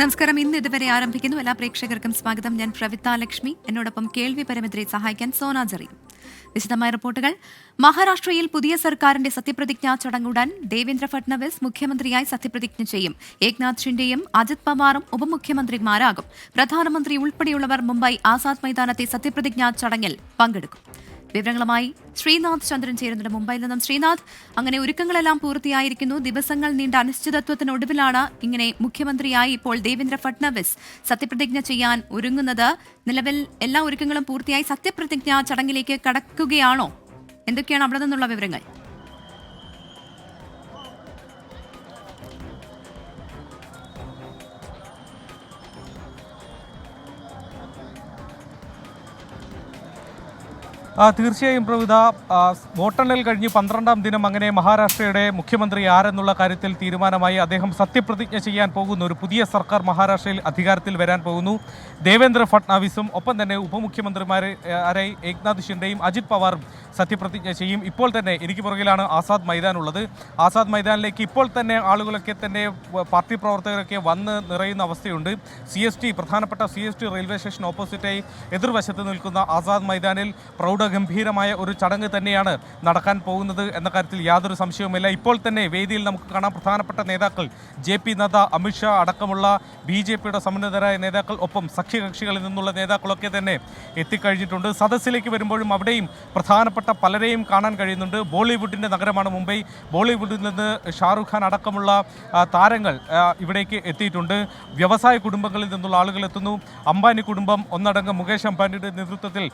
നമസ്കാരം. ഇന്ന് ഇതുവരെ ആരംഭിക്കുന്നു. എല്ലാ പ്രേക്ഷകർക്കും സ്വാഗതം. ഞാൻ പ്രവിത ലക്ഷ്മി. എന്നോടൊപ്പം കേൾവി പരമത്തിനെ സഹായിക്കാൻ സോന ജെറി. വിശദമായ റിപ്പോർട്ടുകൾ. മഹാരാഷ്ട്രയിൽ പുതിയ സർക്കാരിന്റെ സത്യപ്രതിജ്ഞാ ചടങ്ങുടൻ ദേവേന്ദ്ര ഫട്നവിസ് മുഖ്യമന്ത്രിയായി സത്യപ്രതിജ്ഞ ചെയ്യും. ഏക്നാഥ് ഷിൻഡെയും അജിത് പവാറും ഉപമുഖ്യമന്ത്രിമാരാകും. പ്രധാനമന്ത്രി ഉൾപ്പെടെയുള്ളവർ മുംബൈ ആസാദ് മൈതാനത്തെ സത്യപ്രതിജ്ഞാ ചടങ്ങിൽ പങ്കെടുക്കും. വിവരങ്ങളുമായി ശ്രീനാഥ് ചന്ദ്രൻ ചേരുന്നുണ്ട് മുംബൈയിൽ നിന്നും. ശ്രീനാഥ്, അങ്ങനെ ഒരുക്കങ്ങളെല്ലാം പൂർത്തിയായിരിക്കുന്നു. ദിവസങ്ങൾ നീണ്ട അനിശ്ചിതത്വത്തിനൊടുവിലാണ് ഇങ്ങനെ മുഖ്യമന്ത്രിയായി ഇപ്പോൾ ദേവേന്ദ്ര ഫട്നവിസ് സത്യപ്രതിജ്ഞ ചെയ്യാൻ ഒരുങ്ങുന്നത്. നിലവിൽ എല്ലാ ഒരുക്കങ്ങളും പൂർത്തിയായി സത്യപ്രതിജ്ഞാ ചടങ്ങിലേക്ക് കടക്കുകയാണോ? എന്തൊക്കെയാണ് അവിടെ നിന്നുള്ള വിവരങ്ങൾ? തീർച്ചയായും പ്രവിത, വോട്ടെണ്ണൽ കഴിഞ്ഞ് 12-ാം ദിനം അങ്ങനെ മഹാരാഷ്ട്രയുടെ മുഖ്യമന്ത്രി ആരെന്നുള്ള കാര്യത്തിൽ തീരുമാനമായി. അദ്ദേഹം സത്യപ്രതിജ്ഞ ചെയ്യാൻ പോകുന്നു. ഒരു പുതിയ സർക്കാർ മഹാരാഷ്ട്രയിൽ അധികാരത്തിൽ വരാൻ പോകുന്നു. ദേവേന്ദ്ര ഫട്നാവിസും ഒപ്പം തന്നെ ഉപമുഖ്യമന്ത്രിമാരായി ഏക്നാഥ് ഷിൻഡെയും അജിത് പവാറും സത്യപ്രതിജ്ഞ ചെയ്യും. ഇപ്പോൾ തന്നെ എനിക്ക് പുറകിലാണ് ആസാദ് മൈതാൻ ഉള്ളത്. ആസാദ് മൈതാനിലേക്ക് ഇപ്പോൾ തന്നെ ആളുകളൊക്കെ തന്നെ പാർട്ടി പ്രവർത്തകരൊക്കെ വന്ന് നിറയുന്ന അവസ്ഥയുണ്ട്. പ്രധാനപ്പെട്ട CST റെയിൽവേ സ്റ്റേഷൻ ഓപ്പോസിറ്റായി എതിർവശത്ത് നിൽക്കുന്ന ആസാദ് മൈതാനിൽ പ്രൗഢഗംഭീരമായ ഒരു ചടങ്ങ് തന്നെയാണ് നടക്കാൻ പോകുന്നത് എന്ന കാര്യത്തിൽ യാതൊരു സംശയവുമില്ല. ഇപ്പോൾ തന്നെ വേദിയിൽ നമുക്ക് കാണാം പ്രധാനപ്പെട്ട നേതാക്കൾ JP നദ്ദ, അമിത്ഷാ അടക്കമുള്ള BJPയുടെ സമുന്നതരായ നേതാക്കൾ, ഒപ്പം സഖ്യകക്ഷികളിൽ നിന്നുള്ള നേതാക്കളൊക്കെ തന്നെ എത്തിക്കഴിഞ്ഞിട്ടുണ്ട്. സദസ്സിലേക്ക് വരുമ്പോഴും അവിടെയും പ്രധാനപ്പെട്ട പലരെയും കാണാൻ കഴിയുന്നുണ്ട്. ബോളിവുഡിൻ്റെ നഗരമാണ് മുംബൈ. ബോളിവുഡിൽ നിന്ന് ഷാറുഖ് ഖാൻ അടക്കമുള്ള താരങ്ങൾ ഇവിടേക്ക് എത്തിയിട്ടുണ്ട്. വ്യവസായ കുടുംബങ്ങളിൽ നിന്നുള്ള ആളുകൾ എത്തുന്നു. അംബാനി കുടുംബം ഒന്നടങ്കം മുകേഷ് അംബാനിയുടെ നേതൃത്വത്തിൽ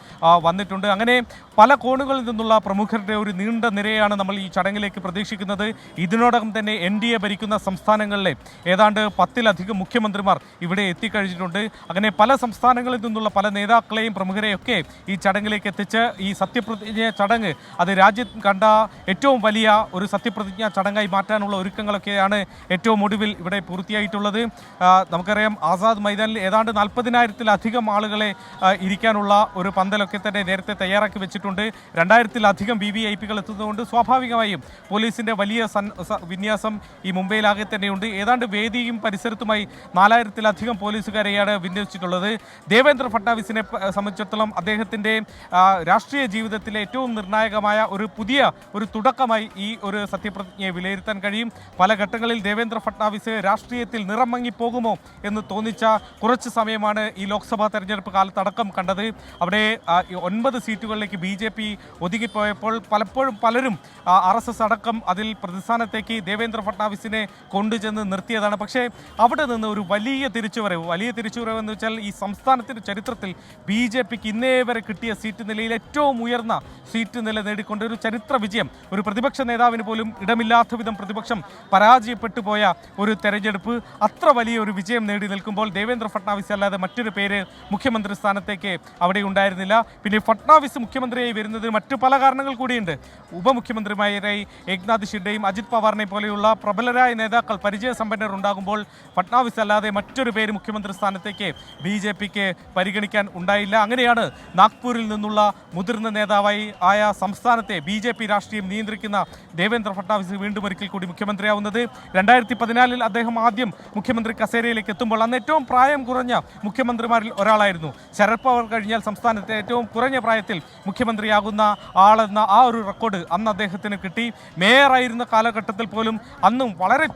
വന്നിട്ടുണ്ട്. അങ്ങനെ പല കോണുകളിൽ നിന്നുള്ള പ്രമുഖരുടെ ഒരു നീണ്ട നിരയാണ് നമ്മൾ ഈ ചടങ്ങിലേക്ക് പ്രതീക്ഷിക്കുന്നത്. ഇതിനോടകം തന്നെ NDA ഭരിക്കുന്ന സംസ്ഥാനങ്ങളിലെ ഏതാണ്ട് 10-ലധികം മുഖ്യമന്ത്രിമാർ ഇവിടെ എത്തിക്കഴിഞ്ഞിട്ടുണ്ട്. അങ്ങനെ പല സംസ്ഥാനങ്ങളിൽ നിന്നുള്ള പല നേതാക്കളെയും പ്രമുഖരെയൊക്കെ ഈ ചടങ്ങിലേക്ക് എത്തിച്ച് ഈ സത്യപ്രതിജ്ഞ ചടങ്ങ് അത് രാജ്യം കണ്ട ഏറ്റവും വലിയ ഒരു സത്യപ്രതിജ്ഞാ ചടങ്ങായി മാറ്റാനുള്ള ഒരുക്കങ്ങളൊക്കെയാണ് ഏറ്റവും ഒടുവിൽ ഇവിടെ പൂർത്തിയായിട്ടുള്ളത്. നമുക്കറിയാം ആസാദ് മൈതാനിൽ ഏതാണ്ട് 40,000-ലധികം ആളുകളെ ഇരിക്കാനുള്ള ഒരു പന്തലൊക്കെ തന്നെ നേരത്തെ തയ്യാറാക്കി വെച്ചിട്ടുണ്ട്. 2000-ലധികം VVIPകൾ എത്തുന്നതുകൊണ്ട് സ്വാഭാവികമായും പോലീസിൻ്റെ വലിയ വിന്യാസം ഈ മുംബൈയിലാകെ തന്നെയുണ്ട്. ഏതാണ്ട് വേദിയും പരിസരത്തുമായി 4000-ലധികം പോലീസുകാരെയാണ് വിന്യസിച്ചിട്ടുള്ളത്. ദേവേന്ദ്ര ഫട്നാവിസിനെ സംബന്ധിച്ചിടത്തോളം അദ്ദേഹത്തിൻ്റെ രാഷ്ട്രീയ ജീവിതത്തിലെ ഏറ്റവും നിർണായകമായ ഒരു തുടക്കമായി ഈ ഒരു സത്യപ്രതിജ്ഞയെ വിലയിരുത്താൻ കഴിയും. പല ഘട്ടങ്ങളിൽ ദേവേന്ദ്ര ഫട്നാവിസ് രാഷ്ട്രീയത്തിൽ നിറം മങ്ങിപ്പോകുമോ എന്ന് തോന്നിച്ച കുറച്ച് സമയമാണ് ഈ ലോക്സഭാ തെരഞ്ഞെടുപ്പ് കാലത്തടക്കം കണ്ടത്. അവിടെ 9 സീറ്റുകളിലേക്ക് BJP ഒതുങ്ങിപ്പോയപ്പോൾ പലരും RSS അടക്കം അതിൽ പ്രതിസ്ഥാനത്തേക്ക് ദേവേന്ദ്ര ഫട്നാവിസിനെ കൊണ്ടുചെന്ന് നിർത്തിയതാണ്. പക്ഷേ അവിടെ നിന്ന് ഒരു വലിയ തിരിച്ചുവരവ് എന്ന് വെച്ചാൽ ഈ സംസ്ഥാനത്തിൻ്റെ ചരിത്രത്തിൽ BJPക്ക് ഇന്നേ വരെ കിട്ടിയ സീറ്റ് നിലയിൽ ഏറ്റവും ഉയർന്ന സീറ്റ് നില നേടിക്കൊണ്ട് ഒരു ചരിത്ര വിജയം. ഒരു പ്രതിപക്ഷ നേതാവിന് പോലും ഇടമില്ലാത്ത വിധം പ്രതിപക്ഷം പരാജയപ്പെട്ടു പോയ ഒരു തെരഞ്ഞെടുപ്പ്. അത്ര വലിയ ഒരു വിജയം നേടി നിൽക്കുമ്പോൾ ദേവേന്ദ്ര ഫട്നാവിസ് അല്ലാതെ മറ്റൊരു പേര് മുഖ്യമന്ത്രി സ്ഥാനത്തേക്ക് അവിടെ ഉണ്ടായിരുന്നില്ല. പിന്നെ ഫട്നാവിസ് മുഖ്യമന്ത്രിയായി വരുന്നതിന് മറ്റു പല കാരണങ്ങൾ കൂടിയുണ്ട്. ഉപമുഖ്യമന്ത്രിമാരായി ഏക്നാഥ് ഷിൻഡെയും അജിത് പവാറിനെ പോലെയുള്ള പ്രബലരായ നേതാക്കൾ, പരിചയസമ്പന്നർ ഉണ്ടാകുമ്പോൾ ഫട്നാവിസ് അല്ലാതെ മറ്റൊരു പേര് മുഖ്യമന്ത്രി സ്ഥാനത്തേക്ക് BJPക്ക് പരിഗണിക്കാൻ ഉണ്ടായില്ല. അങ്ങനെയാണ് നാഗ്പൂരിൽ നിന്നുള്ള മുതിർന്ന നേതാവായി ആയ സംസ്ഥാനത്തെ BJP രാഷ്ട്രീയം നിയന്ത്രിക്കുന്ന ദേവേന്ദ്ര ഫട്നാവിസ് വീണ്ടും ഒരിക്കൽ കൂടി മുഖ്യമന്ത്രിയാവുന്നത്. 2014-ൽ അദ്ദേഹം ആദ്യം മുഖ്യമന്ത്രി കസേരയിലേക്ക് എത്തുമ്പോൾ അന്ന് ഏറ്റവും പ്രായം കുറഞ്ഞ മുഖ്യമന്ത്രിമാരിൽ ഒരാളായിരുന്നു. ശരത് പവാർ കഴിഞ്ഞാൽ സംസ്ഥാനത്തെ ഏറ്റവും കുറഞ്ഞ പ്രായത്തിൽ മുഖ്യമന്ത്രിയാകുന്ന ആളെന്ന ആ ഒരു റെക്കോർഡ് അന്ന് അദ്ദേഹത്തിന് കിട്ടി. മേയറായിരുന്ന കാലഘട്ടത്തിൽ പോലും അന്നും വളരെ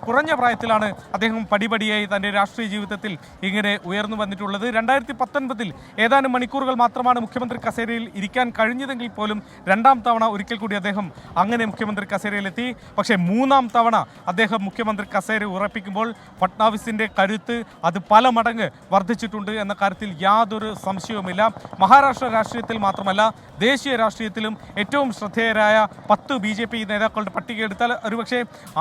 കുറഞ്ഞ പ്രായത്തിലാണ് അദ്ദേഹം പടിപടിയായി തൻ്റെ രാഷ്ട്രീയ ജീവിതത്തിൽ ഇങ്ങനെ ഉയർന്നു വന്നിട്ടുള്ളത്. 2019-ൽ ഏതാനും മണിക്കൂറുകൾ മാത്രമാണ് മുഖ്യമന്ത്രി കസേരയിൽ ഇരിക്കാൻ കഴിഞ്ഞതെങ്കിൽ പോലും 2ാം തവണ ഒരിക്കൽ കൂടി അദ്ദേഹം അങ്ങനെ മുഖ്യമന്ത്രി കസേരയിലെത്തി. പക്ഷേ 3ാം തവണ അദ്ദേഹം മുഖ്യമന്ത്രി കസേര ഉറപ്പിക്കുമ്പോൾ ഫട്നാവിസിൻ്റെ കരുത്ത് അത് പല മടങ്ങ് വർദ്ധിച്ചിട്ടുണ്ട് എന്ന കാര്യത്തിൽ യാതൊരു സംശയവുമില്ല. മഹാരാഷ്ട്ര രാഷ്ട്രീയത്തിൽ മാത്രമല്ല ദേശീയ രാഷ്ട്രീയത്തിലും ഏറ്റവും ശ്രദ്ധേയരായ 10 BJP നേതാക്കളുടെ പട്ടിക എടുത്താൽ ഒരുപക്ഷെ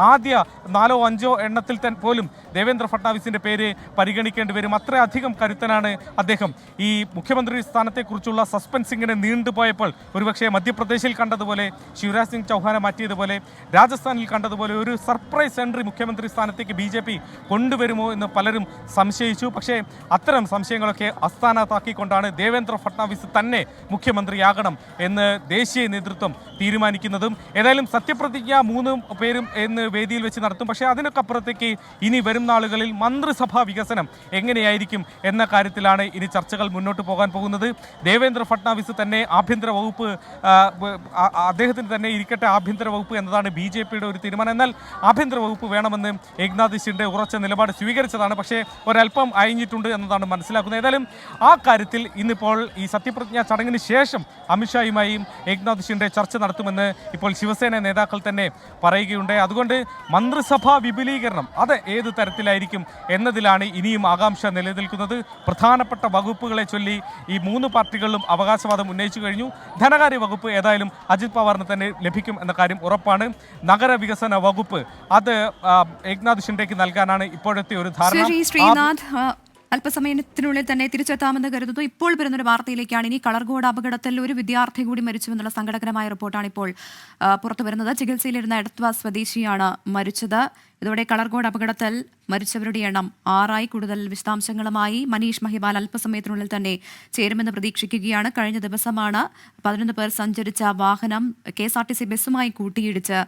ആദ്യ 4-5 എണ്ണത്തിൽ പോലും ദേവേന്ദ്ര ഫട്നാവിസിൻ്റെ പേര് പരിഗണിക്കേണ്ടി വരും. അത്രയധികം കരുത്തനാണ് അദ്ദേഹം. ഈ മുഖ്യമന്ത്രി സ്ഥാനത്തെക്കുറിച്ചുള്ള സസ്പെൻസ് ഇങ്ങനെ നീണ്ടുപോയപ്പോൾ ഒരുപക്ഷെ മധ്യപ്രദേശിൽ കണ്ടതുപോലെ, ശിവരാജ് സിംഗ് ചൗഹാനെ മാറ്റിയതുപോലെ, രാജസ്ഥാനിൽ കണ്ടതുപോലെ ഒരു സർപ്രൈസ് എൻട്രി മുഖ്യമന്ത്രി സ്ഥാനത്തേക്ക് BJP കൊണ്ടുവരുമോ എന്ന് പലരും സംശയിച്ചു. പക്ഷേ അത്തരം സംശയങ്ങളൊക്കെ അസ്ഥാനത്താക്കിക്കൊണ്ടാണ് ദേവേന്ദ്ര ഫട്നാവിസ് തന്നെ മുഖ്യമന്ത്രിയാകണം എന്ന് ദേശീയ നേതൃത്വം തീരുമാനിക്കുന്നതും. ഏതായാലും സത്യപ്രതിജ്ഞ 3 പേരും എന്ന് വേദിയിൽ വെച്ച് നടത്തും. പക്ഷേ അതിനൊക്കെ അപ്പുറത്തേക്ക് ഇനി വരും നാളുകളിൽ മന്ത്രിസഭാ വികസനം എങ്ങനെയായിരിക്കും എന്ന കാര്യത്തിലാണ് ഇനി ചർച്ചകൾ മുന്നോട്ട് പോകാൻ പോകുന്നത്. ദേവേന്ദ്ര ഫട്നാവിസ് തന്നെ ആഭ്യന്തര വകുപ്പ് അദ്ദേഹത്തിന് തന്നെ ഇരിക്കട്ടെ ആഭ്യന്തര വകുപ്പ് എന്നതാണ് BJPയുടെ ഒരു തീരുമാനം. എന്നാൽ ആഭ്യന്തര വകുപ്പ് വേണമെന്ന് ഏക്നാഥ് ഷിൻഡെ ഉറച്ച നിലപാട് സ്വീകരിച്ചതാണ്. പക്ഷേ ഒരല്പം അയഞ്ഞിട്ടുണ്ട് എന്നതാണ് മനസ്സിലാക്കുന്നത്. ഏതായാലും ആ കാര്യത്തിൽ ഇന്നിപ്പോൾ ഈ സത്യപ്രതിജ്ഞാ ചടങ്ങിന് ശേഷം അമിത്ഷായുമായും ഏക്നാഥ് ഷിൻഡെ ചർച്ച നടത്തുമെന്ന് ഇപ്പോൾ ശിവസേന നേതാക്കൾ തന്നെ പറയുകയുണ്ടായി. അതുകൊണ്ട് മന്ത്രിസഭാ വിപുലീകരണം അത് ഏത് തരത്തിലായിരിക്കും എന്നതിലാണ് ഇനിയും ആകാംക്ഷ നിലനിൽക്കുന്നത്. പ്രധാനപ്പെട്ട വകുപ്പുകളെ ചൊല്ലി ഈ 3 പാർട്ടികളിലും അവകാശവാദം ഉന്നയിച്ചു കഴിഞ്ഞു. ധനകാര്യ വകുപ്പ് ഏതായാലും അജിത് പവാറിന് തന്നെ ലഭിക്കും എന്ന കാര്യം ഉറപ്പാണ്. നഗരവികസന വകുപ്പ് അത് ഏക്നാഥ് ഷിൻഡെക്ക് നൽകാനാണ് ഇപ്പോഴത്തെ ഒരു ധാരണ. ശ്രീനാഥ്, അല്പസമയത്തിനുള്ളിൽ തന്നെ തിരിച്ചെത്താമെന്ന് കരുതുന്നു. ഇപ്പോൾ വരുന്നൊരു വാർത്തയിലേക്കാണ്. ഇനി കളർകോട് അപകടത്തിൽ ഒരു വിദ്യാർത്ഥി കൂടി മരിച്ചുവെന്നുള്ള സങ്കടകരമായ റിപ്പോർട്ടാണ് ഇപ്പോൾ പുറത്തു വരുന്നത്. ചികിത്സയിലിരുന്ന എടത്വ സ്വദേശിയാണ് മരിച്ചത്. ഇതോടെ കളർകോട് അപകടത്തിൽ മരിച്ചവരുടെ എണ്ണം 6 കൂടുതൽ വിശദാംശങ്ങളുമായി മനീഷ് മഹിബാൽ അല്പസമയത്തിനുള്ളിൽ തന്നെ ചേരുമെന്ന് പ്രതീക്ഷിക്കുകയാണ്. കഴിഞ്ഞ ദിവസമാണ് 11 പേർ സഞ്ചരിച്ച വാഹനം KSRTC ബസ്സുമായി കൂട്ടിയിടിച്ച്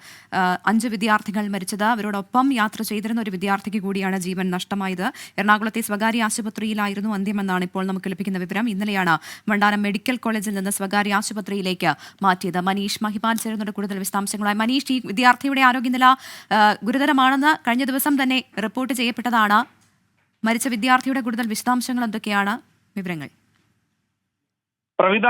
5 വിദ്യാർത്ഥികൾ മരിച്ചത്. അവരോടൊപ്പം യാത്ര ചെയ്തിരുന്ന ഒരു വിദ്യാർത്ഥിക്ക് കൂടിയാണ് ജീവൻ നഷ്ടമായത്. എറണാകുളത്തെ സ്വകാര്യ ആശുപത്രിയിലായിരുന്നു അന്ത്യമെന്നാണ് ഇപ്പോൾ നമുക്ക് ലഭിക്കുന്ന വിവരം. ഇന്നലെയാണ് വണ്ടാനം മെഡിക്കൽ കോളേജിൽ നിന്ന് സ്വകാര്യ ആശുപത്രിയിലേക്ക് മാറ്റിയത്. മനീഷ് മഹിബാൽ ചേരുന്ന കൂടുതൽ വിശദാംശങ്ങളായി. മനീഷ്, ഈ വിദ്യാർത്ഥിയുടെ ആരോഗ്യനില ഗുരുതരമാണെന്ന് കഴിഞ്ഞ ദിവസം തന്നെ റിപ്പോർട്ട് ചെയ്യപ്പെട്ടതാണ്. മരിച്ച വിദ്യാർത്ഥിയുടെ കൂടുതൽ വിശദാംശങ്ങൾ എന്തൊക്കെയാണ്? വിവരങ്ങൾ. പ്രവിത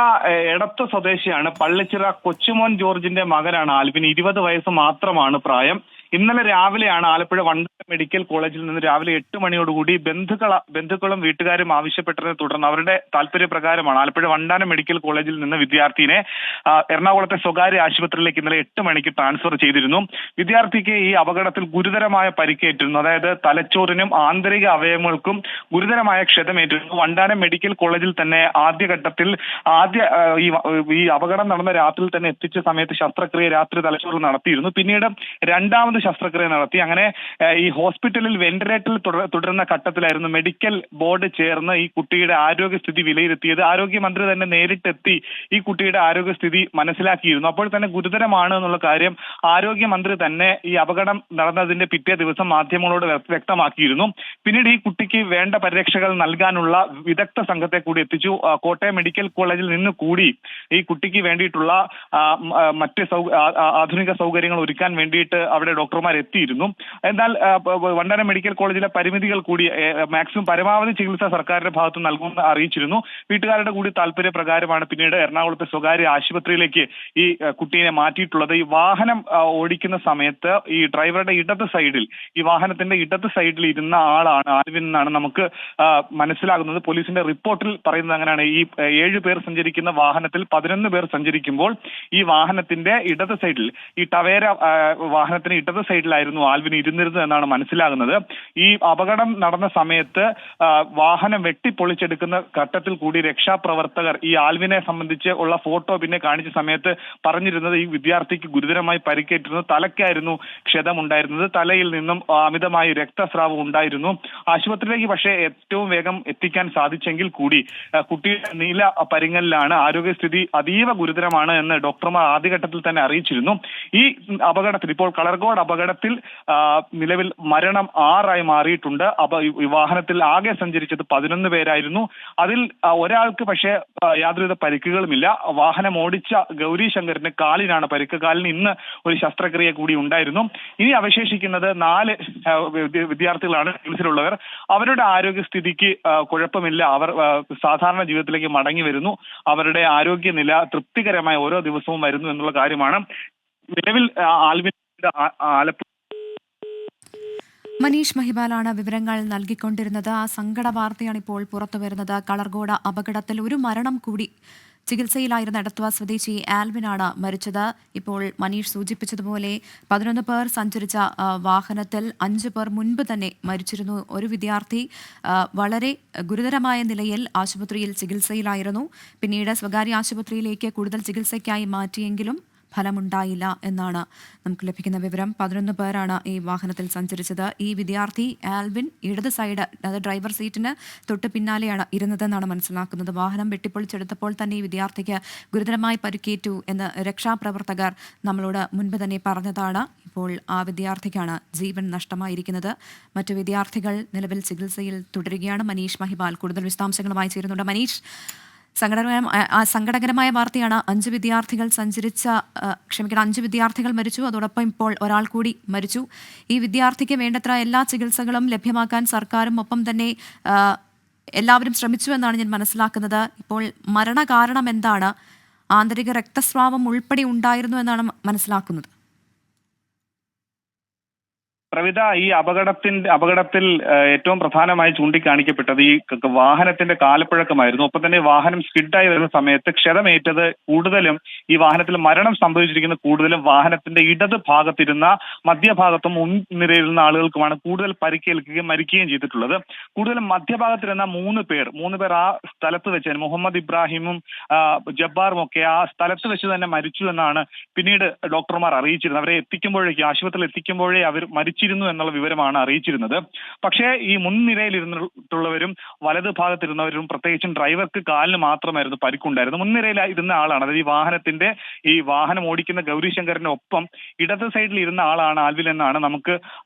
എടത്വ സ്വദേശിയാണ്. പള്ളിച്ചിറ കൊച്ചുമോൻ ജോർജിന്റെ മകനാണ് ആൽവിൻ. 20 വയസ്സ് മാത്രമാണ് പ്രായം. ഇന്നലെ രാവിലെയാണ് ആലപ്പുഴ വണ്ടാനം മെഡിക്കൽ കോളേജിൽ നിന്ന് രാവിലെ 8 മണിയോടുകൂടി ബന്ധുക്കളും വീട്ടുകാരും ആവശ്യപ്പെട്ടതിനെ തുടർന്ന് അവരുടെ താല്പര്യപ്രകാരമാണ് ആലപ്പുഴ വണ്ടാനം മെഡിക്കൽ കോളേജിൽ നിന്ന് വിദ്യാർത്ഥിനെ എറണാകുളത്തെ സ്വകാര്യ ആശുപത്രിയിലേക്ക് ഇന്നലെ 8 മണിക്ക് ട്രാൻസ്ഫർ ചെയ്തിരുന്നു. വിദ്യാർത്ഥിക്ക് ഈ അപകടത്തിൽ ഗുരുതരമായ പരിക്കേറ്റിരുന്നു. അതായത് തലച്ചോറിനും ആന്തരിക അവയവങ്ങൾക്കും ഗുരുതരമായ ക്ഷതമേറ്റിരുന്നു. വണ്ടാനം മെഡിക്കൽ കോളേജിൽ തന്നെ ആദ്യഘട്ടത്തിൽ ഈ അപകടം നടന്ന രാത്രിയിൽ തന്നെ എത്തിച്ച സമയത്ത് ശസ്ത്രക്രിയ രാത്രി തലച്ചോറിൽ നടത്തിയിരുന്നു. പിന്നീട് രണ്ടാമത് ശസ്ത്രക്രിയ നടത്തി. അങ്ങനെ ഈ ഹോസ്പിറ്റലിൽ വെന്റിലേറ്ററിൽ തുടരുന്ന ഘട്ടത്തിലായിരുന്നു മെഡിക്കൽ ബോർഡ് ചേർന്ന് ഈ കുട്ടിയുടെ ആരോഗ്യസ്ഥിതി വിലയിരുത്തിയത്. ആരോഗ്യമന്ത്രി തന്നെ നേരിട്ടെത്തി ഈ കുട്ടിയുടെ ആരോഗ്യസ്ഥിതി മനസ്സിലാക്കിയിരുന്നു. അപ്പോൾ തന്നെ ഗുരുതരമാണ് എന്നുള്ള കാര്യം ആരോഗ്യമന്ത്രി തന്നെ ഈ അപകടം നടന്നതിന്റെ പിറ്റേ ദിവസം മാധ്യമങ്ങളോട് വ്യക്തമാക്കിയിരുന്നു. പിന്നീട് ഈ കുട്ടിക്ക് വേണ്ട പരിരക്ഷകൾ നൽകാനുള്ള വിദഗ്ധ സംഘത്തെ കൂടി എത്തിച്ചു. കോട്ടയം മെഡിക്കൽ കോളേജിൽ നിന്ന് കൂടി ഈ കുട്ടിക്ക് വേണ്ടിയിട്ടുള്ള മറ്റ് ആധുനിക സൗകര്യങ്ങൾ ഒരുക്കാൻ വേണ്ടിയിട്ട് അവിടെ ഡോക്ടർമാർ എത്തിയിരുന്നു. എന്നാൽ വണ്ടാനം മെഡിക്കൽ കോളേജിലെ പരിമിതികൾ കൂടി മാക്സിമം പരമാവധി ചികിത്സ സർക്കാരിന്റെ ഭാഗത്ത് നൽകുമെന്ന് അറിയിച്ചിരുന്നു. വീട്ടുകാരുടെ കൂടി താല്പര്യപ്രകാരമാണ് പിന്നീട് എറണാകുളത്തെ സ്വകാര്യ ആശുപത്രിയിലേക്ക് ഈ കുട്ടീനെ മാറ്റിയിട്ടുള്ളത്. ഈ വാഹനം ഓടിക്കുന്ന സമയത്ത് ഈ ഡ്രൈവറുടെ ഈ വാഹനത്തിന്റെ ഇടത് സൈഡിൽ ഇരുന്ന ആളാണ് ആൽവിൻ എന്നാണ് നമുക്ക് മനസ്സിലാകുന്നത്. പോലീസിന്റെ റിപ്പോർട്ടിൽ പറയുന്നത് അങ്ങനെയാണ്. ഈ 7 പേർ സഞ്ചരിക്കുന്ന വാഹനത്തിൽ 11 പേർ സഞ്ചരിക്കുമ്പോൾ ഈ വാഹനത്തിന്റെ ഇടത് സൈഡിൽ ഈ ടവേര വാഹനത്തിന് ഇടത് സൈഡിലായിരുന്നു ആൽവിൻ ഇരുന്നിരുന്നത് എന്നാണ് മനസ്സിലാകുന്നത്. ഈ അപകടം നടന്ന സമയത്ത് വാഹനം വെട്ടിപ്പൊളിച്ചെടുക്കുന്ന ഘട്ടത്തിൽ കൂടി രക്ഷാപ്രവർത്തകർ ഈ ആൽവിനെ സംബന്ധിച്ച് ഉള്ള ഫോട്ടോ പിന്നെ കാണിച്ച സമയത്ത് പറഞ്ഞിരുന്നത് ഈ വിദ്യാർത്ഥിക്ക് ഗുരുതരമായി പരിക്കേറ്റിരുന്നു. തലയ്ക്കായിരുന്നു ക്ഷതമുണ്ടായിരുന്നത്. തലയിൽ നിന്നും അമിതമായി രക്തസ്രാവം ഉണ്ടായിരുന്നു. ആശുപത്രിയിലേക്ക് പക്ഷേ ഏറ്റവും വേഗം എത്തിക്കാൻ സാധിച്ചെങ്കിൽ കൂടി കുട്ടിയുടെ നീല പരിങ്ങലിലാണ്. ആരോഗ്യസ്ഥിതി അതീവ ഗുരുതരമാണ് എന്ന് ഡോക്ടർമാർ ആദ്യഘട്ടത്തിൽ തന്നെ അറിയിച്ചിരുന്നു. ഈ അപകടത്തിൽ ഇപ്പോൾ കളർകോട് അപകടത്തിൽ നിലവിൽ മരണം 6 മാറിയിട്ടുണ്ട്. ഈ വാഹനത്തിൽ ആകെ സഞ്ചരിച്ചത് 11 പേരായിരുന്നു. അതിൽ ഒരാൾക്ക് പക്ഷേ യാതൊരുവിധ പരിക്കുകളുമില്ല. വാഹനം ഓടിച്ച ഗൗരി ശങ്കറിന് കാലിനാണ് പരിക്ക്. കാലിന് ഇന്ന് ഒരു ശസ്ത്രക്രിയ കൂടി ഉണ്ടായിരുന്നു. ഇനി അവശേഷിക്കുന്നത് 4 വിദ്യാർത്ഥികളാണ്. ചികിത്സയിലുള്ളവർ. അവരുടെ ആരോഗ്യസ്ഥിതിക്ക് കുഴപ്പമില്ല. അവർ സാധാരണ ജീവിതത്തിലേക്ക് മടങ്ങി വരുന്നു. അവരുടെ ആരോഗ്യനില തൃപ്തികരമായ ഓരോ ദിവസവും വരുന്നു എന്നുള്ള കാര്യമാണ് നിലവിൽ ആൽവിന്റെ ആലപ്പുഴ. മനീഷ് മഹിബാലാണ് വിവരങ്ങൾ നൽകിക്കൊണ്ടിരുന്നത്. ആ സങ്കട വാർത്തയാണ് ഇപ്പോൾ പുറത്തു വരുന്നത്. കളർകോട് അപകടത്തിൽ ഒരു മരണം കൂടി. ചികിത്സയിലായിരുന്ന എടത്വ സ്വദേശി ആൽവിനാണ് മരിച്ചത്. ഇപ്പോൾ മനീഷ് സൂചിപ്പിച്ചതുപോലെ 11 പേർ സഞ്ചരിച്ച വാഹനത്തിൽ 5 പേർ മുൻപ് തന്നെ മരിച്ചിരുന്നു. ഒരു വിദ്യാർത്ഥി വളരെ ഗുരുതരമായ നിലയിൽ ആശുപത്രിയിൽ ചികിത്സയിലായിരുന്നു. പിന്നീട് സ്വകാര്യ ആശുപത്രിയിലേക്ക് കൂടുതൽ ചികിത്സയ്ക്കായി മാറ്റിയെങ്കിലും ഫലമുണ്ടായില്ല എന്നാണ് നമുക്ക് ലഭിക്കുന്ന വിവരം. 11 പേരാണ് ഈ വാഹനത്തിൽ സഞ്ചരിച്ചത്. ഈ വിദ്യാർത്ഥി ആൽവിൻ ഇടത് സൈഡ്, അതായത് ഡ്രൈവർ സീറ്റിന് തൊട്ട് പിന്നാലെയാണ് ഇരുന്നതെന്നാണ് മനസ്സിലാക്കുന്നത്. വാഹനം വെട്ടിപ്പൊളിച്ചെടുത്തപ്പോൾ തന്നെ ഈ വിദ്യാർത്ഥിക്ക് ഗുരുതരമായി പരിക്കേറ്റു എന്ന് രക്ഷാപ്രവർത്തകർ നമ്മളോട് മുൻപ് തന്നെ പറഞ്ഞതാണ്. ഇപ്പോൾ ആ വിദ്യാർത്ഥിക്കാണ് ജീവൻ നഷ്ടമായിരിക്കുന്നത്. മറ്റു വിദ്യാർത്ഥികൾ നിലവിൽ ചികിത്സയിൽ തുടരുകയാണ്. മനീഷ് മഹിപാൽ കൂടുതൽ വിശദാംശങ്ങളുമായി ചേരുന്നുണ്ട്. മനീഷ്, സങ്കടകരമായ വാർത്തയാണ്. 5 വിദ്യാർത്ഥികൾ മരിച്ചു. അതോടൊപ്പം ഇപ്പോൾ ഒരാൾ കൂടി മരിച്ചു. ഈ വിദ്യാർത്ഥിക്ക് വേണ്ടത്ര എല്ലാ ചികിത്സകളും ലഭ്യമാക്കാൻ സർക്കാരും ഒപ്പം തന്നെ എല്ലാവരും ശ്രമിച്ചു എന്നാണ് ഞാൻ മനസ്സിലാക്കുന്നത്. ഇപ്പോൾ മരണകാരണം എന്താണ്? ആന്തരിക രക്തസ്രാവം ഉൾപ്പെടെ ഉണ്ടായിരുന്നു എന്നാണ് മനസ്സിലാക്കുന്നത്. പ്രവിത, ഈ അപകടത്തിൽ ഏറ്റവും പ്രധാനമായി ചൂണ്ടിക്കാണിക്കപ്പെട്ടത് ഈ വാഹനത്തിന്റെ കാലപ്പഴക്കമായിരുന്നു. ഒപ്പം തന്നെ വാഹനം സ്കിഡായി വരുന്ന സമയത്ത് ക്ഷതമേറ്റത് കൂടുതലും, ഈ വാഹനത്തിൽ മരണം സംഭവിച്ചിരിക്കുന്ന കൂടുതലും വാഹനത്തിന്റെ ഇടത് ഭാഗത്തിരുന്ന, മധ്യഭാഗത്തും മുൻനിരയിരുന്ന ആളുകൾക്കുമാണ് കൂടുതൽ പരിക്കേൽക്കുകയും മരിക്കുകയും ചെയ്തിട്ടുള്ളത്. കൂടുതലും മധ്യഭാഗത്തിരുന്ന മൂന്ന് പേർ ആ സ്ഥലത്ത് വെച്ച്, മുഹമ്മദ് ഇബ്രാഹിമും ജബ്ബാറും ഒക്കെ ആ സ്ഥലത്ത് വെച്ച് തന്നെ മരിച്ചു എന്നാണ് പിന്നീട് ഡോക്ടർമാർ അറിയിച്ചിരുന്നത്. അവരെ ആശുപത്രിയിൽ എത്തിക്കുമ്പോഴേ അവർ മരിച്ചിരുന്നു എന്നുള്ള വിവരമാണ് അറിയിച്ചിരുന്നത്. പക്ഷേ ഈ മുൻനിരയിൽ ഇരുന്നിട്ടുള്ളവരും വലതു ഭാഗത്തിരുന്നവരും, പ്രത്യേകിച്ചും ഡ്രൈവർക്ക് കാലിന് മാത്രമായിരുന്നു പരിക്കുണ്ടായിരുന്നു. മുൻനിരയിൽ ഇരുന്ന ആളാണ്, അതായത് ഈ വാഹനം ഓടിക്കുന്ന ഗൗരിശങ്കറിന്റെ ഒപ്പം ഇടത് സൈഡിൽ ഇരുന്ന ആളാണ് ആൽവിൻ എന്നാണ് നമുക്ക്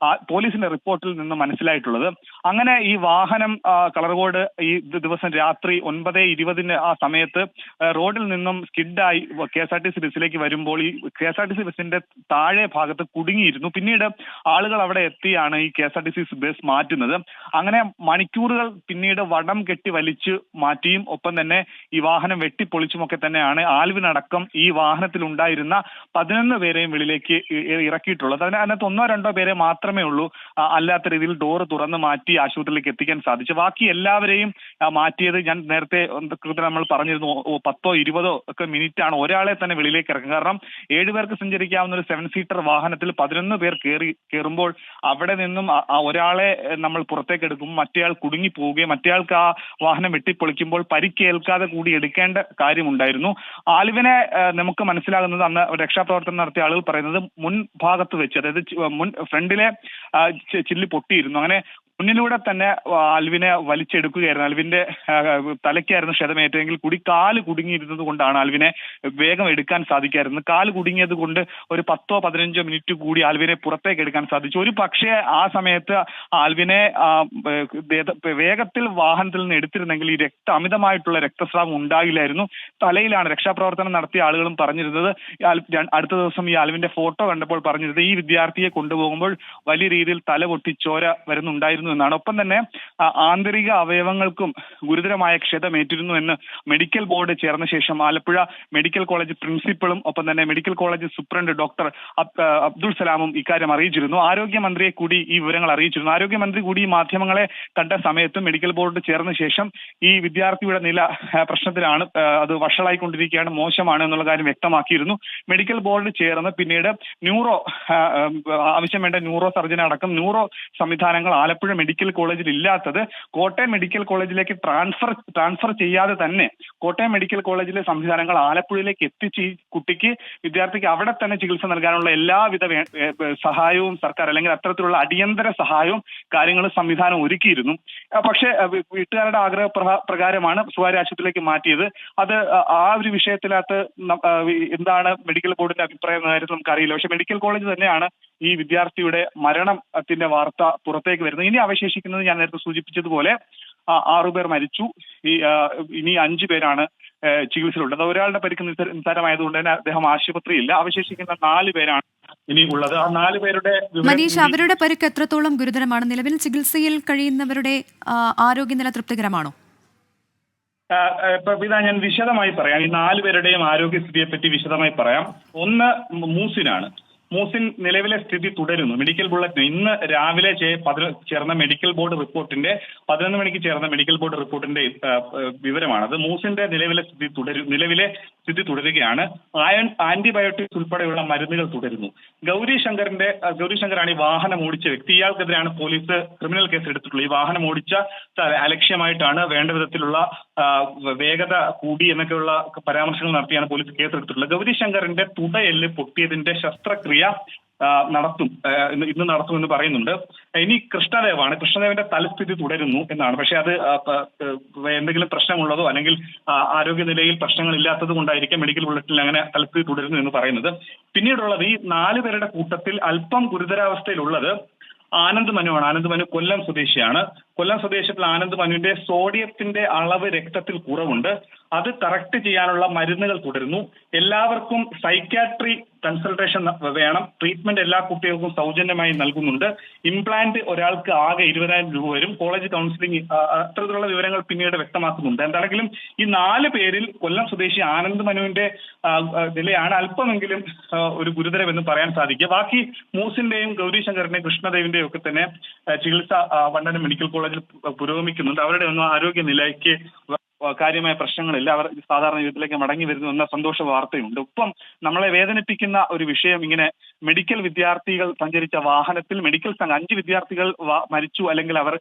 പോലീസിന്റെ റിപ്പോർട്ടിൽ നിന്ന് മനസ്സിലായിട്ടുള്ളത്. അങ്ങനെ ഈ വാഹനം കളർകോട് ഈ ദിവസം രാത്രി 9:20 ആ സമയത്ത് റോഡിൽ നിന്നും സ്കിഡായി KSRTC ബസ്സിലേക്ക് വരുമ്പോൾ ഈ KSRTC ബസ്സിന്റെ താഴെ ഭാഗത്ത് കുടുങ്ങിയിരുന്നു. പിന്നീട് ആളുകൾ അവിടെ എത്തിയാണ് ഈ KSRTC ബസ് മാറ്റുന്നത്. അങ്ങനെ മണിക്കൂറുകൾ പിന്നീട് വടം കെട്ടി വലിച്ചു മാറ്റിയും ഒപ്പം തന്നെ ഈ വാഹനം വെട്ടിപ്പൊളിച്ചുമൊക്കെ തന്നെയാണ് ആൽവിൻ അടക്കം ഈ വാഹനത്തിൽ ഉണ്ടായിരുന്ന 11 പേരെയും വെളിയിലേക്ക് ഇറക്കിയിട്ടുള്ളത്. അതിനകത്ത് 1-2 പേരെ മാത്രമേ ഉള്ളൂ അല്ലാത്ത രീതിയിൽ ഡോറ് തുറന്ന് മാറ്റി ആശുപത്രിയിലേക്ക് എത്തിക്കാൻ സാധിച്ചു. ബാക്കി എല്ലാവരെയും മാറ്റിയത് ഞാൻ നേരത്തെ നമ്മൾ പറഞ്ഞിരുന്നു, 10-20 ഒക്കെ മിനിറ്റാണ് ഒരാളെ തന്നെ വെളിയിലേക്ക് ഇറക്കുക. കാരണം 7 പേർക്ക് സഞ്ചരിക്കാവുന്ന ഒരു 7 സീറ്റർ വാഹനത്തിൽ 11 പേർ കയറുമ്പോൾ അവിടെ നിന്നും ഒരാളെ നമ്മൾ പുറത്തേക്ക് എടുക്കുമ്പോൾ മറ്റേയാൾ കുടുങ്ങി പോവുകയും മറ്റേയാൾക്ക് ആ വാഹനം വെട്ടിപ്പൊളിക്കുമ്പോൾ പരിക്കേൽക്കാതെ കൂടി എടുക്കേണ്ട കാര്യമുണ്ടായിരുന്നു. ആൽവിനെ നമുക്ക് മനസ്സിലാകുന്നത്, അന്ന് രക്ഷാപ്രവർത്തനം നടത്തിയ ആളുകൾ പറയുന്നത് മുൻഭാഗത്ത് വെച്ച്, അതായത് ഫ്രണ്ടിലെ ചില്ല് പൊട്ടിയിരുന്നു. അങ്ങനെ മുന്നിലൂടെ തന്നെ ആൽവിനെ വലിച്ചെടുക്കുകയായിരുന്നു. ആൽവിന്റെ തലയ്ക്കായിരുന്നു ക്ഷതമേറ്റെങ്കിൽ കൂടി കാല് കുടുങ്ങിയിരുന്നത് കൊണ്ടാണ് ആൽവിനെ വേഗം എടുക്കാൻ സാധിക്കായിരുന്നത്. കാല് കുടുങ്ങിയത് കൊണ്ട് ഒരു 10-15 മിനിറ്റ് കൂടി ആൽവിനെ പുറത്തേക്ക് എടുക്കാൻ സാധിച്ചു. ഒരു പക്ഷേ ആ സമയത്ത് ആൽവിനെ വേഗത്തിൽ വാഹനത്തിൽ നിന്ന് എടുത്തിരുന്നെങ്കിൽ ഈ അമിതമായിട്ടുള്ള രക്തസ്രാവം ഉണ്ടാകില്ലായിരുന്നു. തലയിലാണ് രക്ഷാപ്രവർത്തനം നടത്തിയ ആളുകളും പറഞ്ഞിരുന്നത്. അടുത്ത ദിവസം ഈ ആൽവിന്റെ ഫോട്ടോ കണ്ടപ്പോൾ പറഞ്ഞിരുന്നത്, ഈ വിദ്യാർത്ഥിയെ കൊണ്ടുപോകുമ്പോൾ വലിയ രീതിയിൽ തല പൊട്ടി ചോര വരുന്നുണ്ടായിരുന്നു എന്നാണ്. ഒപ്പം തന്നെ ആന്തരിക അവയവങ്ങൾക്കും ഗുരുതരമായ ക്ഷതമേറ്റിരുന്നു എന്ന് മെഡിക്കൽ ബോർഡ് ചേർന്ന ശേഷം ആലപ്പുഴ മെഡിക്കൽ കോളേജ് പ്രിൻസിപ്പളും ഒപ്പം തന്നെ medical college superintendent doctor Abdul സലാമും ഇക്കാര്യം അറിയിച്ചിരുന്നു. ആരോഗ്യമന്ത്രിയെ കൂടി ഈ വിവരങ്ങൾ അറിയിച്ചിരുന്നു. ആരോഗ്യമന്ത്രി കൂടി മാധ്യമങ്ങളെ കണ്ട സമയത്തും മെഡിക്കൽ ബോർഡ് ചേർന്ന ശേഷം ഈ വിദ്യാർത്ഥിയുടെ നില പ്രശ്നത്തിലാണ്, അത് വഷളായിക്കൊണ്ടിരിക്കുകയാണ്, മോശമാണ് എന്നുള്ള കാര്യം വ്യക്തമാക്കിയിരുന്നു. മെഡിക്കൽ ബോർഡ് ചേർന്ന് പിന്നീട് ആവശ്യം വേണ്ട ന്യൂറോ സർജൻ അടക്കം ന്യൂറോ സംവിധാനങ്ങൾ ആലപ്പുഴ മെഡിക്കൽ കോളേജിൽ ഇല്ലാത്തത് കോട്ടയം മെഡിക്കൽ കോളേജിലേക്ക് ട്രാൻസ്ഫർ ചെയ്യാതെ തന്നെ കോട്ടയം മെഡിക്കൽ കോളേജിലെ സംവിധാനങ്ങൾ ആലപ്പുഴയിലേക്ക് എത്തിച്ച് ഈ വിദ്യാർത്ഥിക്ക് അവിടെ തന്നെ ചികിത്സ നൽകാനുള്ള എല്ലാവിധ സഹായവും സർക്കാർ, അല്ലെങ്കിൽ അത്തരത്തിലുള്ള അടിയന്തര സഹായവും കാര്യങ്ങളും സംവിധാനം ഒരുക്കിയിരുന്നു. പക്ഷേ വീട്ടുകാരുടെ ആഗ്രഹ പ്രകാരമാണ് സ്വകാര്യ ആശുപത്രിയിലേക്ക് മാറ്റിയത്. അത് ആ ഒരു വിഷയത്തിനകത്ത് എന്താണ് മെഡിക്കൽ ബോർഡിന്റെ അഭിപ്രായം എന്ന കാര്യത്തിൽ നമുക്കറിയില്ല. പക്ഷെ മെഡിക്കൽ കോളേജ് തന്നെയാണ് ഈ വിദ്യാർത്ഥിയുടെ മരണത്തിന്റെ വാർത്ത പുറത്തേക്ക് വരുന്നത്. ഇനി അവശേഷിക്കുന്നത് ഞാൻ നേരത്തെ സൂചിപ്പിച്ചതുപോലെ 6 പേർ മരിച്ചു. ഇനി 5 പേരാണ് ചികിത്സയിലുള്ളത്. ഒരാളുടെ പരിക്ക് നിസ്സാരമായതുകൊണ്ട് തന്നെ അദ്ദേഹം ആശുപത്രിയില്ല. അവശേഷിക്കുന്ന 4 പേരാണ് ഇനി ഉള്ളത്. ആ 4 പേരുടെ മനീഷ്, അവരുടെ പരിക്ക് എത്രത്തോളം ഗുരുതരമാണ്? നിലവിൽ ചികിത്സയിൽ കഴിയുന്നവരുടെ ആരോഗ്യനില തൃപ്തികരമാണോ? ഞാൻ വിശദമായി പറയാം. ഈ 4 പേരുടെയും ആരോഗ്യസ്ഥിതിയെ പറ്റി വിശദമായി പറയാം. ഒന്ന് മൂസിനാണ്. മൂസിൻ നിലവിലെ സ്ഥിതി തുടരുന്നു. മെഡിക്കൽ ബുള്ളറ്റിൻ ഇന്ന് രാവിലെ ചേർന്ന മെഡിക്കൽ ബോർഡ് റിപ്പോർട്ടിന്റെ 11 മണിക്ക് ചേർന്ന മെഡിക്കൽ ബോർഡ് റിപ്പോർട്ടിന്റെ വിവരമാണത്. മൂസിന്റെ നിലവിലെ സ്ഥിതി തുടരുകയാണ്. ആന്റിബയോട്ടിക്സ് ഉൾപ്പെടെയുള്ള മരുന്നുകൾ തുടരുന്നു. ഗൗരി ശങ്കറാണ് ഈ വാഹനം ഓടിച്ച വ്യക്തി. ഇയാൾക്കെതിരെയാണ് പോലീസ് ക്രിമിനൽ കേസ് എടുത്തിട്ടുള്ളത്. ഈ വാഹനം ഓടിച്ച അലക്ഷ്യമായിട്ടാണ് വേണ്ട വിധത്തിലുള്ള വേഗത കൂടി എന്നൊക്കെയുള്ള പരാമർശങ്ങൾ നടത്തിയാണ് പോലീസ് കേസ് എടുത്തിട്ടുള്ളത്. ഗൗരി ശങ്കറിന്റെ തുടയെല്ല് പൊട്ടിയതിന്റെ ശസ്ത്രക്രിയ ഇന്ന് നടത്തുമെന്ന് പറയുന്നുണ്ട്. ഇനി കൃഷ്ണദേവന്റെ തലസ്ഥിതി തുടരുന്നു എന്നാണ്. പക്ഷെ അത് എന്തെങ്കിലും പ്രശ്നമുള്ളതോ അല്ലെങ്കിൽ ആരോഗ്യനിലയിൽ പ്രശ്നങ്ങൾ ഇല്ലാത്തത് കൊണ്ടായിരിക്കും മെഡിക്കൽ ബുള്ളറ്റിനിൽ അങ്ങനെ തലസ്ഥിതി തുടരുന്നു എന്ന് പറയുന്നത്. പിന്നീടുള്ളത് ഈ 4 പേരുടെ കൂട്ടത്തിൽ അല്പം ഗുരുതരാവസ്ഥയിലുള്ളത് ആനന്ദ് മനുവാണ്. ആനന്ദ് മനു കൊല്ലം സ്വദേശിയാണ്. കൊല്ലം സ്വദേശത്തിൽ ആനന്ദ് മനുവിന്റെ സോഡിയത്തിന്റെ അളവ് രക്തത്തിൽ കുറവുണ്ട്. അത് കറക്റ്റ് ചെയ്യാനുള്ള മരുന്നുകൾ തുടരുന്നു. എല്ലാവർക്കും സൈക്യാട്രി കൺസൾട്ടേഷൻ വേണം. ട്രീറ്റ്മെന്റ് എല്ലാ കുട്ടികൾക്കും സൗജന്യമായി നൽകുന്നുണ്ട്. ഇംപ്ലാന്റ് ഒരാൾക്ക് ആകെ 20,000 രൂപ വരും. കോളേജ് കൗൺസിലിംഗ് അത്തരത്തിലുള്ള വിവരങ്ങൾ പിന്നീട് വ്യക്തമാക്കുന്നുണ്ട്. എന്താണെങ്കിലും ഈ 4 പേരിൽ കൊല്ലം സ്വദേശി ആനന്ദ് മനുവിന്റെ നിലയാണ് അല്പമെങ്കിലും ഒരു ഗുരുതരമെന്ന് പറയാൻ സാധിക്കുക. ബാക്കി മൂസിന്റെയും ഗൗരിശങ്കറിന്റെയും കൃഷ്ണദേവിന്റെയും ഒക്കെ തന്നെ ചികിത്സ വണ്ടനം മെഡിക്കൽ കോളേജിൽ പുരോഗമിക്കുന്നുണ്ട്. അവരുടെ ഒന്നും ആരോഗ്യനിലയ്ക്ക് കാര്യമായ പ്രശ്നങ്ങളില്ല. അവർ സാധാരണ ജീവിതത്തിലേക്ക് മടങ്ങി വരുന്നു എന്ന സന്തോഷ വാർത്തയുണ്ട്. ഒപ്പം നമ്മളെ വേദനിപ്പിക്കുന്ന ഒരു വിഷയം, ഇങ്ങനെ മെഡിക്കൽ വിദ്യാർത്ഥികൾ സഞ്ചരിച്ച വാഹനത്തിൽ മെഡിക്കൽ സംഘം 5 വിദ്യാർത്ഥികൾ മരിച്ചു, അല്ലെങ്കിൽ അവർ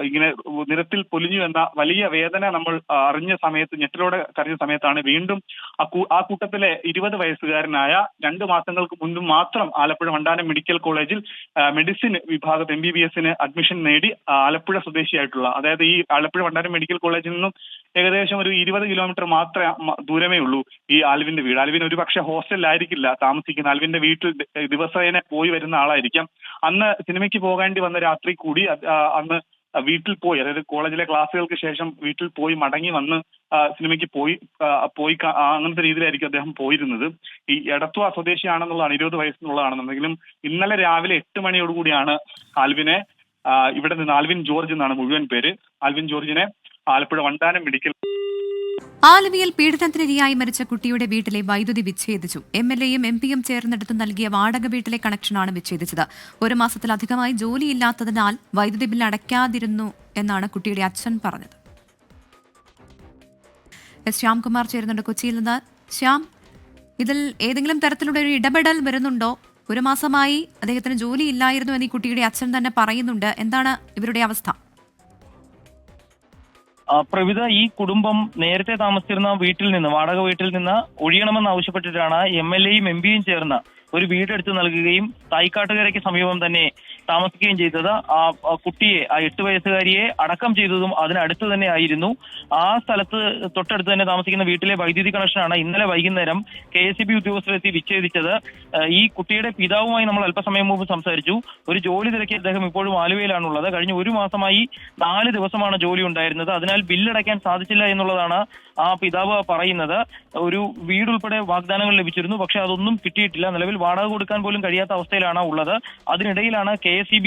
ഇങ്ങനെ നിരത്തിൽ പൊലിഞ്ഞു എന്ന വലിയ വേദന നമ്മൾ അറിഞ്ഞ സമയത്ത്, ഞെട്ടലോടെ കരഞ്ഞ സമയത്താണ് വീണ്ടും ആ കൂട്ടത്തിലെ 20 വയസ്സുകാരനായ 2 മാസങ്ങൾക്ക് മുൻപ് മാത്രം ആലപ്പുഴ വണ്ടാനം മെഡിക്കൽ കോളേജിൽ മെഡിസിൻ വിഭാഗത്ത് MBBS അഡ്മിഷൻ നേടി ആലപ്പുഴ സ്വദേശിയായിട്ടുള്ള, അതായത് ഈ ആലപ്പുഴ വണ്ടാനം മെഡിക്കൽ കോളേജിൽ നിന്നും ഏകദേശം ഒരു 20 കിലോമീറ്റർ മാത്രമേ ദൂരമേ ഉള്ളൂ ഈ ആൽവിന്റെ വീട്. ആൽവിൻ ഒരു പക്ഷേ ഹോസ്റ്റലിലായിരിക്കില്ല താമസിക്കുന്നത്. ആൽവിന്റെ വീട്ടിൽ ദിവസേന പോയി വരുന്ന ആളായിരിക്കാം. അന്ന് സിനിമയ്ക്ക് പോകേണ്ടി വന്ന രാത്രി കൂടി അന്ന് വീട്ടിൽ പോയി, അതായത് കോളേജിലെ ക്ലാസ്സുകൾക്ക് ശേഷം വീട്ടിൽ പോയി മടങ്ങി വന്ന് സിനിമയ്ക്ക് പോയി അങ്ങനത്തെ രീതിയിലായിരിക്കും അദ്ദേഹം പോയിരുന്നത്. ഈ എടത്വ സ്വദേശിയാണെന്നുള്ളതാണ്, 20 വയസ്സെന്നുള്ളതാണെന്നുണ്ടെങ്കിലും ഇന്നലെ രാവിലെ 8 മണിയോടുകൂടിയാണ് ആൽവിനെ ഇവിടെ നിന്ന്, ആൽവിൻ ജോർജ് എന്നാണ് മുഴുവൻ പേര്, ആൽവിൻ ജോർജിനെ ആലപ്പുഴ വണ്ടാനം മെഡിക്കൽ. ആലുവയിൽ പീഡനത്തിനിരയായി മരിച്ച കുട്ടിയുടെ വീട്ടിലെ വൈദ്യുതി വിച്ഛേദിച്ചു. MLAയും MP യും ചേർന്നെടുത്ത് നൽകിയ വാടക വീട്ടിലെ കണക്ഷനാണ് വിച്ഛേദിച്ചത്. 1 മാസത്തിലധികമായി ജോലിയില്ലാത്തതിനാൽ വൈദ്യുതി ബില്ല് അടയ്ക്കാതിരുന്നു എന്നാണ് കുട്ടിയുടെ അച്ഛൻ പറഞ്ഞത്. ശ്യാംകുമാർ ചേരുന്നുണ്ട് കൊച്ചിയിൽ നിന്ന്. ശ്യാം, ഇതിൽ ഏതെങ്കിലും തരത്തിലുള്ള ഒരു ഇടപെടൽ വരുന്നുണ്ടോ? 1 മാസമായി അദ്ദേഹത്തിന് ജോലിയില്ലായിരുന്നു എന്ന് ഈ കുട്ടിയുടെ അച്ഛൻ തന്നെ പറയുന്നുണ്ട്. എന്താണ് ഇവരുടെ അവസ്ഥ? പ്രവിത, ഈ കുടുംബം നേരത്തെ താമസിച്ചിരുന്ന വീട്ടിൽ നിന്ന്, വാടക വീട്ടിൽ നിന്ന് ഒഴിയണമെന്ന് ആവശ്യപ്പെട്ടിട്ടാണ് MLAയും MP യും ചേർന്ന് ഒരു വീടെടുത്ത് നൽകുകയും തായ്ക്കാട്ടുകരയ്ക്ക് സമീപം തന്നെ താമസിക്കുകയും ചെയ്തത്. ആ കുട്ടിയെ, ആ 8 വയസ്സുകാരിയെ അടക്കം ചെയ്തതും അതിനടുത്ത് തന്നെ ആയിരുന്നു. ആ സ്ഥലത്ത് തൊട്ടടുത്ത് തന്നെ താമസിക്കുന്ന വീട്ടിലെ വൈദ്യുതി കണക്ഷനാണ് ഇന്നലെ വൈകുന്നേരം KSEB ഉദ്യോഗസ്ഥരെത്തി വിച്ഛേദിച്ചത്. ഈ കുട്ടിയുടെ പിതാവുമായി നമ്മൾ അല്പസമയം മുമ്പ് സംസാരിച്ചു. ഒരു ജോലി തിരക്കി അദ്ദേഹം ഇപ്പോഴും ആലുവയിലാണുള്ളത്. കഴിഞ്ഞ 1 മാസമായി 4 ദിവസമാണ് ജോലി ഉണ്ടായിരുന്നത്. അതിനാൽ ബില്ലടയ്ക്കാൻ സാധിച്ചില്ല എന്നുള്ളതാണ് ആ പിതാവ് പറയുന്നത്. ഒരു വീടുൾപ്പെടെ വാഗ്ദാനങ്ങൾ ലഭിച്ചിരുന്നു, പക്ഷെ അതൊന്നും കിട്ടിയിട്ടില്ല. നിലവിൽ വാടക കൊടുക്കാൻ പോലും കഴിയാത്ത അവസ്ഥയിലാണ് ഉള്ളത്. അതിനിടയിലാണ് KSEB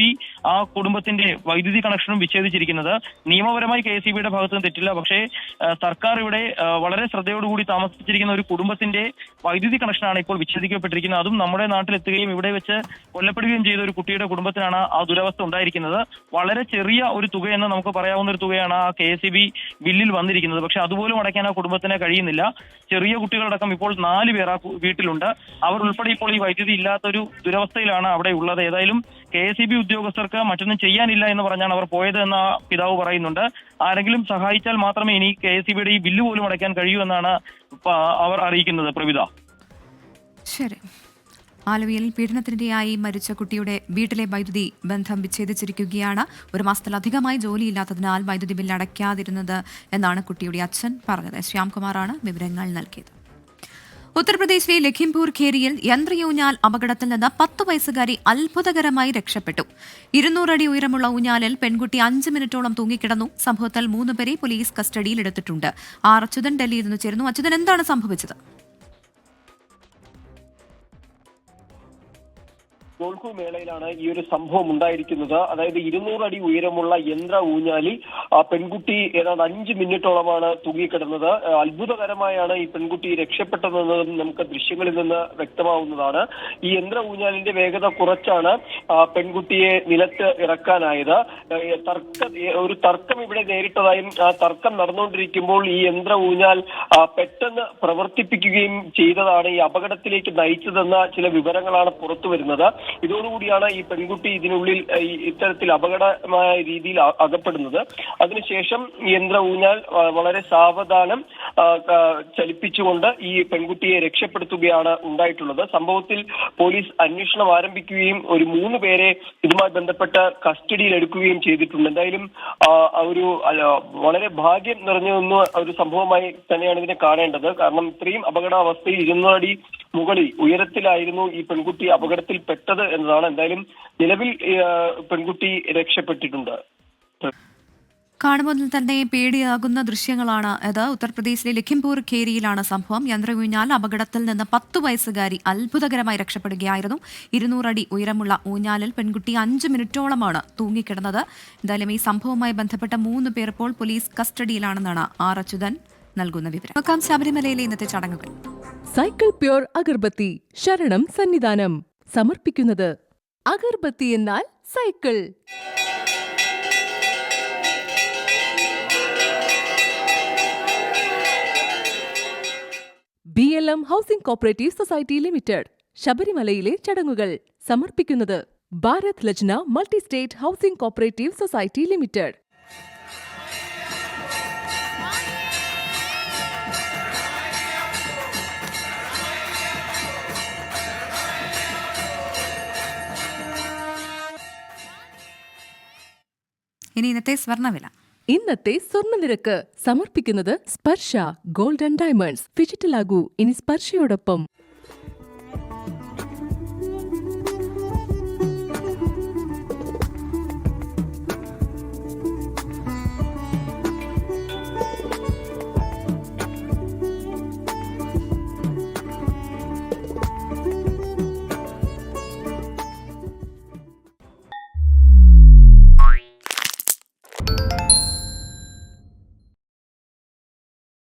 ആ കുടുംബത്തിന്റെ വൈദ്യുതി കണക്ഷനും വിച്ഛേദിച്ചിരിക്കുന്നത്. നിയമപരമായി KSEBയുടെ ഭാഗത്തുനിന്ന് തെറ്റില്ല, പക്ഷേ സർക്കാർ ഇവിടെ വളരെ ശ്രദ്ധയോടുകൂടി താമസിച്ചിരിക്കുന്ന ഒരു കുടുംബത്തിന്റെ വൈദ്യുതി കണക്ഷനാണ് ഇപ്പോൾ വിച്ഛേദിക്കപ്പെട്ടിരിക്കുന്നത്. അതും നമ്മുടെ നാട്ടിലെത്തുകയും ഇവിടെ വെച്ച് കൊല്ലപ്പെടുകയും ചെയ്ത ഒരു കുട്ടിയുടെ കുടുംബത്തിനാണ് ആ ദുരവസ്ഥ ഉണ്ടായിരിക്കുന്നത്. വളരെ ചെറിയ ഒരു തുകയെന്ന് നമുക്ക് പറയാവുന്ന ഒരു തുകയാണ് ആ KSEB ബില്ലിൽ വന്നിരിക്കുന്നത്. പക്ഷെ അതുപോലും അടയ്ക്കാൻ ആ കുടുംബത്തിന് കഴിയുന്നില്ല. ചെറിയ കുട്ടികളടക്കം ഇപ്പോൾ 4 പേർ ആ വീട്ടിലുണ്ട്. അവർ ഉൾപ്പെടെ ഇപ്പോൾ ഈ വൈദ്യുതി ഇല്ലാത്തൊരു ദുരവസ്ഥയിലാണ് അവിടെ ഉള്ളത്. ഏതായാലും KSEB ഉദ്യോഗസ്ഥർക്ക് മറ്റൊന്നും ചെയ്യാനില്ല എന്ന് പറഞ്ഞാണ് അവർ പോയത് എന്ന പിതാവ് പറയുന്നുണ്ട്. ആരെങ്കിലും സഹായിച്ചാൽ മാത്രമേ ഇനി KSEBയുടെ ഈ ബില്ല് പോലും അടയ്ക്കാൻ കഴിയൂ എന്നാണ് അവർ അറിയിക്കുന്നത്. പ്രവിത, ശരി. ആലുവയിൽ പീഡനത്തിനിരയായി മരിച്ച കുട്ടിയുടെ വീട്ടിലെ വൈദ്യുതി ബന്ധം വിച്ഛേദിച്ചിരിക്കുകയാണ്. 1 മാസത്തിലധികമായി ജോലിയില്ലാത്തതിനാൽ വൈദ്യുതി ബില്ല് അടയ്ക്കാതിരുന്നത് എന്നാണ് കുട്ടിയുടെ അച്ഛൻ പറഞ്ഞത്. ശ്യാംകുമാറാണ് വിവരങ്ങൾ നൽകിയത്. ഉത്തർപ്രദേശിലെ ലഖിംപൂർ ഖേരിയിൽ യന്ത്രയൂഞ്ഞാൽ അപകടത്തിൽ നിന്ന് 10 വയസ്സുകാരി അത്ഭുതകരമായി രക്ഷപ്പെട്ടു. 200 അടി ഉയരമുള്ള ഊഞ്ഞാലിൽ പെൺകുട്ടി 5 മിനിറ്റോളം തൂങ്ങിക്കിടന്നു. സംഭവത്തിൽ 3 പേരെ പോലീസ് കസ്റ്റഡിയിലെടുത്തിട്ടുണ്ട്. അച്യുതൻ ഡൽഹിയിൽ നിന്ന് ചേരുന്നു. അച്യുതൻ, എന്താണ് സംഭവിച്ചത്? ഗോൾക്കു മേളയിലാണ് ഈ ഒരു സംഭവം ഉണ്ടായിരിക്കുന്നത്. അതായത് 200 അടി ഉയരമുള്ള യന്ത്ര ഊഞ്ഞാലിൽ പെൺകുട്ടി ഏതാണ്ട് 5 മിനിറ്റോളമാണ് തൂങ്ങിക്കിടന്നത്. അത്ഭുതകരമായാണ് ഈ പെൺകുട്ടി രക്ഷപ്പെട്ടതെന്നതും നമുക്ക് ദൃശ്യങ്ങളിൽ നിന്ന് വ്യക്തമാവുന്നതാണ്. ഈ യന്ത്ര ഊഞ്ഞാലിന്റെ വേഗത കുറച്ചാണ് പെൺകുട്ടിയെ നിലത്ത് ഇറക്കാനായത്. ഒരു തർക്കം ഇവിടെ നേരിട്ടതായും ആ തർക്കം നടന്നുകൊണ്ടിരിക്കുമ്പോൾ ഈ യന്ത്ര ഊഞ്ഞാൽ പെട്ടെന്ന് പ്രവർത്തിപ്പിക്കുകയും ചെയ്തതാണ് ഈ അപകടത്തിലേക്ക് നയിച്ചതെന്ന ചില വിവരങ്ങളാണ് പുറത്തു വരുന്നത്. ഇതോടുകൂടിയാണ് ഈ പെൺകുട്ടി ഇതിനുള്ളിൽ ഇത്തരത്തിൽ അപകടമായ രീതിയിൽ അകപ്പെടുന്നത്. അതിനുശേഷം യന്ത്ര ഊഞ്ഞാൽ വളരെ സാവധാനം ചലിപ്പിച്ചുകൊണ്ട് ഈ പെൺകുട്ടിയെ രക്ഷപ്പെടുത്തുകയാണ് ഉണ്ടായിട്ടുള്ളത്. സംഭവത്തിൽ പോലീസ് അന്വേഷണം ആരംഭിക്കുകയും ഒരു 3 പേരെ ഇതുമായി ബന്ധപ്പെട്ട് കസ്റ്റഡിയിൽ എടുക്കുകയും ചെയ്തിട്ടുണ്ട്. എന്തായാലും ഒരു വളരെ ഭാഗ്യം നിറഞ്ഞ ഒരു സംഭവമായി തന്നെയാണ് ഇതിനെ കാണേണ്ടത്. കാരണം ഇത്രയും അപകടാവസ്ഥയിൽ 200 അടി മുകളിൽ ഉയരത്തിലായിരുന്നു ഈ പെൺകുട്ടി അപകടത്തിൽ പെട്ടത് എന്നതാണ്. എന്തായാലും നിലവിൽ പെൺകുട്ടി രക്ഷപ്പെട്ടിട്ടുണ്ട്. കാണുമ്പോൾ തന്നെ പേടിയാകുന്ന ദൃശ്യങ്ങളാണ് ഇത്. ഉത്തർപ്രദേശിലെ ലഖിംപൂർ ഖേരിയിലാണ് സംഭവം. യന്ത്രഊഞ്ഞാൽ അപകടത്തിൽ നിന്ന് 10 വയസ്സുകാരി അത്ഭുതകരമായി രക്ഷപ്പെടുകയായിരുന്നു. 200 അടി ഉയരമുള്ള ഊഞ്ഞാലിൽ പെൺകുട്ടി 5 മിനിറ്റോളമാണ് തൂങ്ങിക്കിടന്നത്. എന്തായാലും ഈ സംഭവവുമായി ബന്ധപ്പെട്ട 3 പേർ ഇപ്പോൾ പോലീസ് കസ്റ്റഡിയിലാണെന്നാണ് ആർ അച്യുതൻ നൽകുന്ന വിവരം. നോക്കാം ശബരിമലയിലെ ഇന്നത്തെ ചടങ്ങുകൾ. സൈക്കിൾ പ്യൂർ അഗർബത്തി ശരണം സന്നിധാനം സമർപ്പിക്കുന്നത് അഗർബത്തി എന്നാൽ Cycle. BLM housing cooperative society limited ശബരിമലയിലെ ചടങ്ങുകൾ സമർപ്പിക്കുന്നത് Bharat Lajna multi state housing cooperative society limited. ഇനി ഇന്നത്തെ സ്വർണ്ണവില. ഇന്നത്തെ സ്വർണ്ണനിരക്ക് സമർപ്പിക്കുന്നത് സ്പർശ ഗോൾഡ് ആൻഡ് ഡയമണ്ട്സ്. ഫിജിറ്റലാകൂ ഇനി സ്പർശയോടൊപ്പം.